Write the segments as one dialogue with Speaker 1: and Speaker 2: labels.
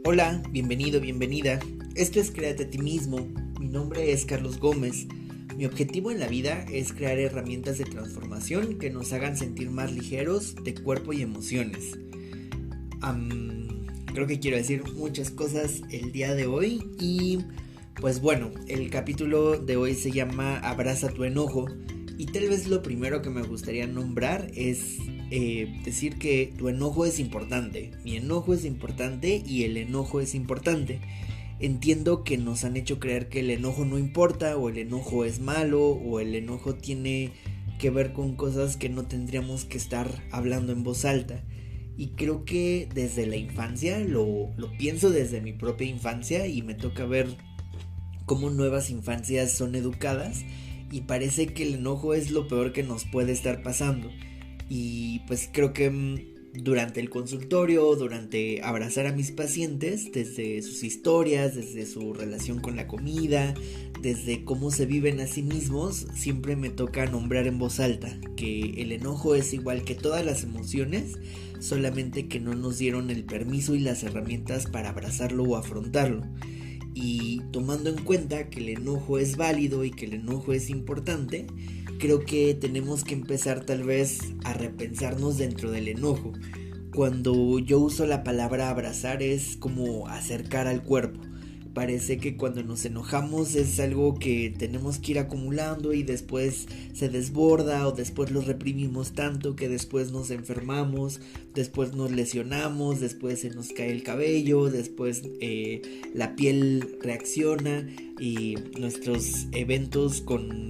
Speaker 1: Hola, bienvenido, bienvenida. Esto es Créate a ti mismo. Mi nombre es Carlos Gómez. Mi objetivo en la vida es crear herramientas de transformación que nos hagan sentir más ligeros de cuerpo y emociones. Creo que quiero decir muchas cosas el día de hoy y pues bueno, el capítulo de hoy se llama Abraza tu enojo y tal vez lo primero que me gustaría nombrar es decir que tu enojo es importante, mi enojo es importante y el enojo es importante. Entiendo que nos han hecho creer que el enojo no importa o el enojo es malo o el enojo tiene que ver con cosas que no tendríamos que estar hablando en voz alta. Y creo que desde la infancia, lo pienso desde mi propia infancia y me toca ver cómo nuevas infancias son educadas y parece que el enojo es lo peor que nos puede estar pasando. Y pues creo que durante el consultorio, durante abrazar a mis pacientes, desde sus historias, desde su relación con la comida, desde cómo se viven a sí mismos, siempre me toca nombrar en voz alta que el enojo es igual que todas las emociones, solamente que no nos dieron el permiso y las herramientas para abrazarlo o afrontarlo. Y tomando en cuenta que el enojo es válido y que el enojo es importante, creo que tenemos que empezar tal vez a repensarnos dentro del enojo. Cuando yo uso la palabra abrazar es como acercar al cuerpo. Parece que cuando nos enojamos es algo que tenemos que ir acumulando y después se desborda o después lo reprimimos tanto que después nos enfermamos, después nos lesionamos, después se nos cae el cabello, después la piel reacciona y nuestros eventos con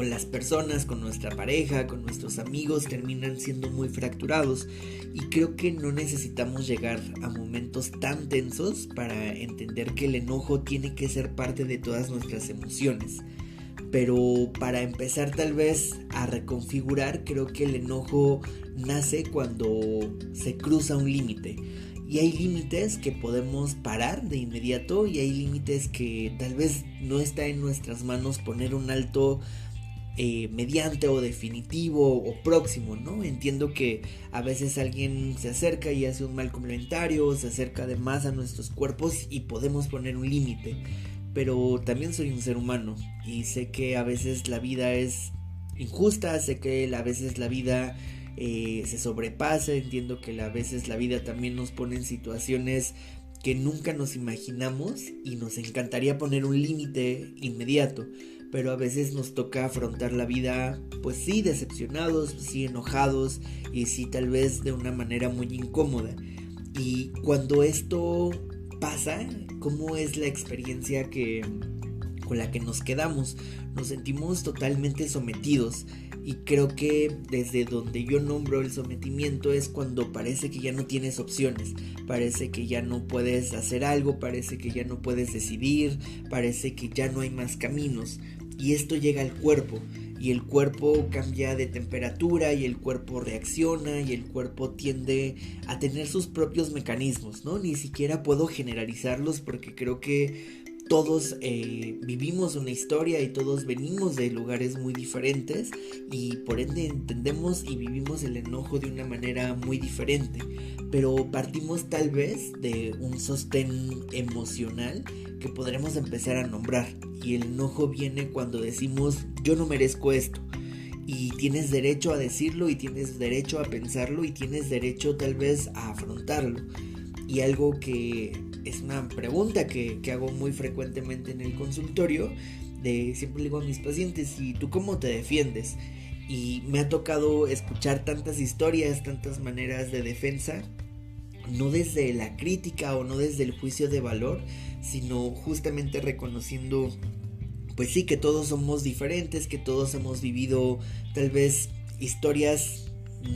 Speaker 1: las personas, con nuestra pareja, con nuestros amigos terminan siendo muy fracturados y creo que no necesitamos llegar a momentos tan tensos para entender que el enojo tiene que ser parte de todas nuestras emociones. Pero para empezar tal vez a reconfigurar, creo que el enojo nace cuando se cruza un límite. Y hay límites que podemos parar de inmediato y hay límites que tal vez no está en nuestras manos poner un alto mediante o definitivo o próximo, ¿no? Entiendo que a veces alguien se acerca y hace un mal comentario, se acerca de más a nuestros cuerpos y podemos poner un límite, pero también soy un ser humano y sé que a veces la vida es injusta, sé que a veces la vida se sobrepasa, entiendo que a veces la vida también nos pone en situaciones que nunca nos imaginamos y nos encantaría poner un límite inmediato, pero a veces nos toca afrontar la vida, pues sí, decepcionados, sí, enojados y sí, tal vez de una manera muy incómoda. Y cuando esto pasa, ¿cómo es la experiencia con la que nos quedamos? Nos sentimos totalmente sometidos y creo que desde donde yo nombro el sometimiento es cuando parece que ya no tienes opciones, parece que ya no puedes hacer algo, parece que ya no puedes decidir, parece que ya no hay más caminos y esto llega al cuerpo y el cuerpo cambia de temperatura y el cuerpo reacciona y el cuerpo tiende a tener sus propios mecanismos, ¿no? Ni siquiera puedo generalizarlos porque creo que todos vivimos una historia y todos venimos de lugares muy diferentes y por ende entendemos y vivimos el enojo de una manera muy diferente, pero partimos tal vez de un sostén emocional que podremos empezar a nombrar y el enojo viene cuando decimos yo no merezco esto. Y tienes derecho a decirlo y tienes derecho a pensarlo y tienes derecho tal vez a afrontarlo. Y algo que es una pregunta que hago muy frecuentemente en el consultorio, siempre le digo a mis pacientes, ¿y tú cómo te defiendes? Y me ha tocado escuchar tantas historias, tantas maneras de defensa, no desde la crítica o no desde el juicio de valor, sino justamente reconociendo, pues sí, que todos somos diferentes, que todos hemos vivido tal vez historias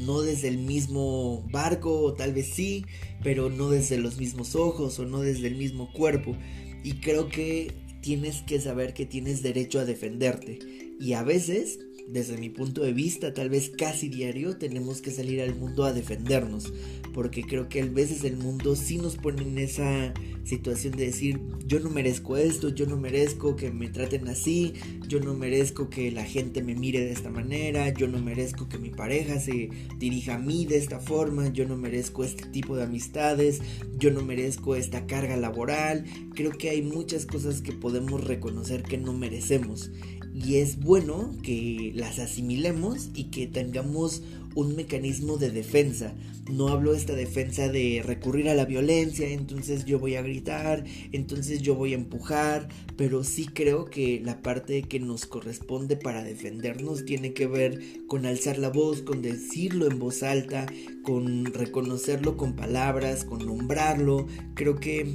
Speaker 1: no desde el mismo barco, o tal vez sí, pero no desde los mismos ojos o no desde el mismo cuerpo. Y creo que tienes que saber que tienes derecho a defenderte. Y a veces desde mi punto de vista, tal vez casi diario, tenemos que salir al mundo a defendernos, porque creo que a veces el mundo sí nos pone en esa situación de decir, yo no merezco esto, yo no merezco que me traten así, yo no merezco que la gente me mire de esta manera, yo no merezco que mi pareja se dirija a mí de esta forma, yo no merezco este tipo de amistades, yo no merezco esta carga laboral. Creo que hay muchas cosas que podemos reconocer que no merecemos, y es bueno que las asimilemos y que tengamos un mecanismo de defensa. No hablo de esta defensa de recurrir a la violencia, entonces yo voy a gritar, entonces yo voy a empujar, pero sí creo que la parte que nos corresponde para defendernos tiene que ver con alzar la voz, con decirlo en voz alta, con reconocerlo con palabras, con nombrarlo. Creo que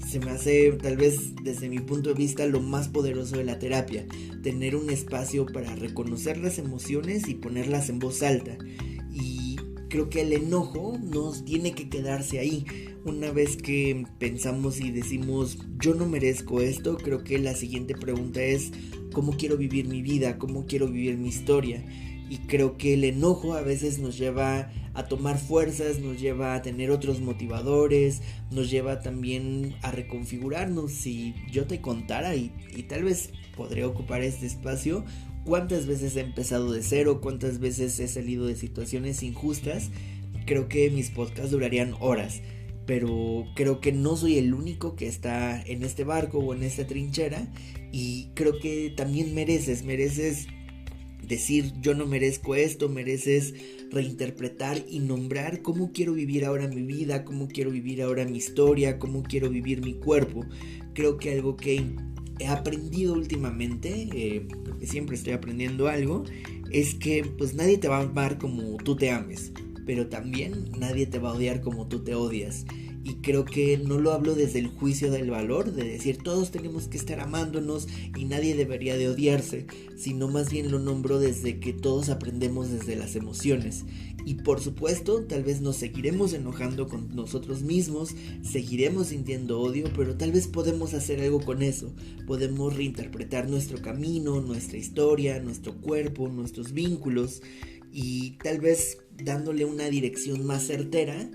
Speaker 1: se me hace, tal vez desde mi punto de vista, lo más poderoso de la terapia, tener un espacio para reconocer las emociones y ponerlas en voz alta. Y creo que el enojo no tiene que quedarse ahí. Una vez que pensamos y decimos yo no merezco esto, creo que la siguiente pregunta es ¿cómo quiero vivir mi vida? ¿Cómo quiero vivir mi historia? Y creo que el enojo a veces nos lleva a tomar fuerzas, nos lleva a tener otros motivadores, nos lleva también a reconfigurarnos. Si yo te contara, y tal vez podría ocupar este espacio, cuántas veces he empezado de cero, cuántas veces he salido de situaciones injustas, creo que mis podcasts durarían horas. Pero creo que no soy el único que está en este barco o en esta trinchera, y creo que también mereces decir yo no merezco esto, mereces reinterpretar y nombrar cómo quiero vivir ahora mi vida, cómo quiero vivir ahora mi historia, cómo quiero vivir mi cuerpo. Creo que algo que he aprendido últimamente, porque siempre estoy aprendiendo algo, es que pues nadie te va a amar como tú te ames, pero también nadie te va a odiar como tú te odias. Y creo que no lo hablo desde el juicio del valor, de decir todos tenemos que estar amándonos y nadie debería de odiarse, sino más bien lo nombro desde que todos aprendemos desde las emociones. Y por supuesto, tal vez nos seguiremos enojando con nosotros mismos, seguiremos sintiendo odio, pero tal vez podemos hacer algo con eso. Podemos reinterpretar nuestro camino, nuestra historia, nuestro cuerpo, nuestros vínculos, y tal vez dándole una dirección más certera.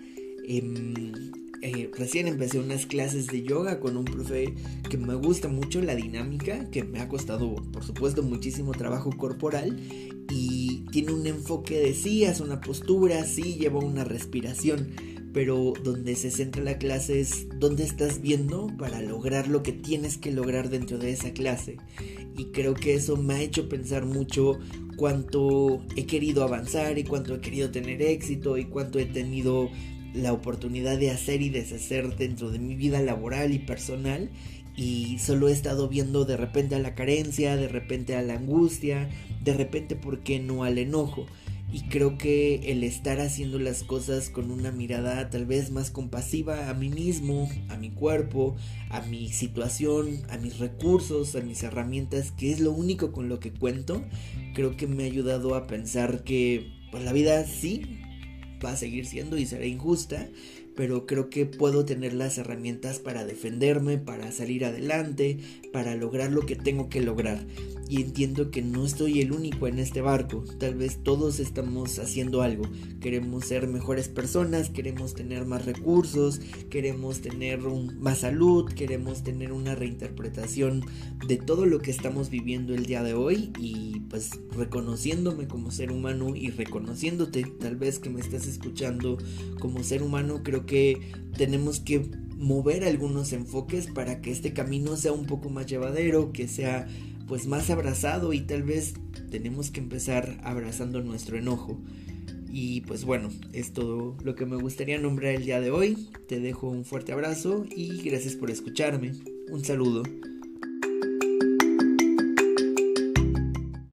Speaker 1: Recién empecé unas clases de yoga con un profe que me gusta mucho la dinámica, que me ha costado por supuesto muchísimo trabajo corporal, y tiene un enfoque de sí, haz una postura, sí, lleva una respiración, pero donde se centra la clase es dónde estás viendo para lograr lo que tienes que lograr dentro de esa clase. Y creo que eso me ha hecho pensar mucho cuánto he querido avanzar y cuánto he querido tener éxito y cuánto he tenido la oportunidad de hacer y deshacer dentro de mi vida laboral y personal, y solo he estado viendo de repente a la carencia, de repente a la angustia, de repente, ¿por qué no?, al enojo. Y creo que el estar haciendo las cosas con una mirada tal vez más compasiva a mí mismo, a mi cuerpo, a mi situación, a mis recursos, a mis herramientas, que es lo único con lo que cuento, creo que me ha ayudado a pensar que pues la vida sí va a seguir siendo y será injusta, pero creo que puedo tener las herramientas para defenderme, para salir adelante, para lograr lo que tengo que lograr. Y entiendo que no estoy el único en este barco, tal vez todos estamos haciendo algo. Queremos ser mejores personas, queremos tener más recursos, queremos tener más salud, queremos tener una reinterpretación de todo lo que estamos viviendo el día de hoy, y pues reconociéndome como ser humano y reconociéndote tal vez que me estás escuchando como ser humano, creo que tenemos que mover algunos enfoques para que este camino sea un poco más llevadero, que sea pues más abrazado, y tal vez tenemos que empezar abrazando nuestro enojo. Y pues bueno, es todo lo que me gustaría nombrar el día de hoy. Te dejo un fuerte abrazo y gracias por escucharme. Un saludo.